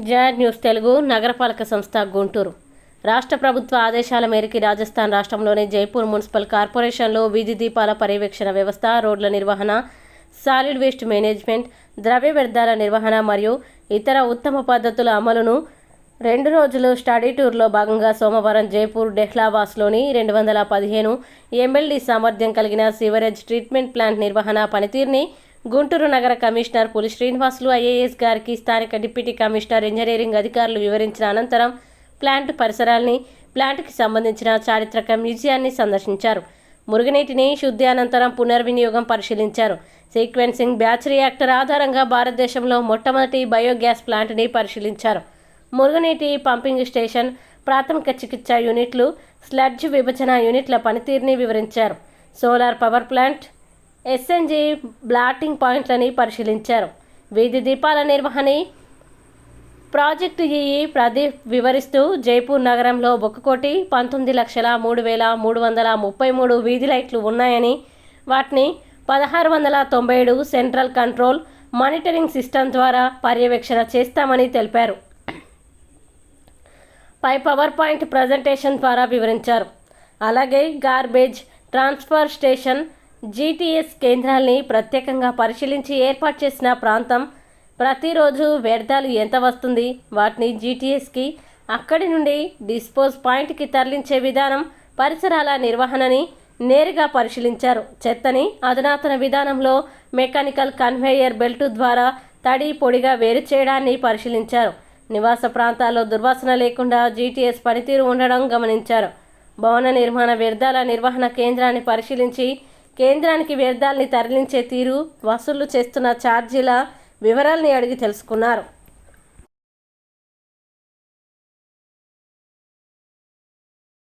జాడ్ news Telugu. నగరపాలక సంస్థ గుంటూరు రాష్ట్ర ప్రభుత్వ ఆదేశాల మేరకు రాజస్థాన్ రాష్ట్రంలోని జైపూర్ మున్సిపల్ కార్పొరేషన్లో వీధి దీపాల పర్యవేక్షణ వ్యవస్థ, రోడ్ల నిర్వహణ, సాలిడ్ వేస్ట్ మేనేజ్మెంట్, ద్రవ్య వ్యర్థాల నిర్వహణ మరియు ఇతర ఉత్తమ పద్ధతుల అమలును 2 రోజుల స్టడీ టూర్లో భాగంగా సోమవారం జైపూర్ డెహ్లావాస్లోని 215 MLD సామర్థ్యం కలిగిన సివరేజ్ ట్రీట్మెంట్ ప్లాంట్ నిర్వహణ పనితీరుని గుంటూరు నగర కమిషనర్ పులి శ్రీనివాసులు IAS గారికి స్థానిక డిప్యూటీ కమిషనర్ ఇంజనీరింగ్ అధికారులు వివరించిన అనంతరం ప్లాంట్ పరిసరాల్ని, ప్లాంట్కి సంబంధించిన చారిత్రక మ్యూజియాన్ని సందర్శించారు. మురుగునీటిని శుద్ధి అనంతరం పునర్వినియోగం పరిశీలించారు. సీక్వెన్సింగ్ బ్యాచ్ రియాక్టర్ ఆధారంగా భారతదేశంలో మొట్టమొదటి బయోగ్యాస్ ప్లాంట్ని పరిశీలించారు. మురుగునీటి పంపింగ్ స్టేషన్, ప్రాథమిక చికిత్స యూనిట్లు, స్లడ్జ్ విభజన యూనిట్ల పనితీరుని వివరించారు. సోలార్ పవర్ ప్లాంట్, SNG బ్లాటింగ్ పాయింట్లని పరిశీలించారు. వీధి దీపాల నిర్వహణ ప్రాజెక్టు ప్రదీప్ వివరిస్తూ జైపూర్ నగరంలో 1,19,03,333 వీధి లైట్లు ఉన్నాయని, వాటిని 1697 సెంట్రల్ కంట్రోల్ మానిటరింగ్ సిస్టమ్ ద్వారా పర్యవేక్షణ చేస్తామని తెలిపారు. పై పవర్ పాయింట్ ప్రజెంటేషన్ ద్వారా వివరించారు. అలాగే గార్బేజ్ ట్రాన్స్ఫర్ స్టేషన్, GTS కేంద్రాల్ని ప్రత్యేకంగా పరిశీలించి ఏర్పాటు చేసిన ప్రాంతం, ప్రతిరోజు వ్యర్థాలు ఎంత వస్తుంది, వాటిని GTSకి అక్కడి నుండి డిస్పోజ్ పాయింట్కి తరలించే విధానం, పరిసరాల నిర్వహణని నేరుగా పరిశీలించారు. చెత్తని అధునాతన విధానంలో మెకానికల్ కన్వేయర్ బెల్ట్ ద్వారా తడి పొడిగా వేరు చేయడాన్ని పరిశీలించారు. నివాస ప్రాంతాల్లో దుర్వాసన లేకుండా GTS పనితీరు ఉండడం గమనించారు. భవన నిర్మాణ వ్యర్థాల నిర్వహణ కేంద్రాన్ని పరిశీలించి కేంద్రానికి వ్యర్థాలని తరలించే తీరు, వసూలు చేస్తున్న ఛార్జీల వివరాల్ని అడిగి తెలుసుకున్నారు.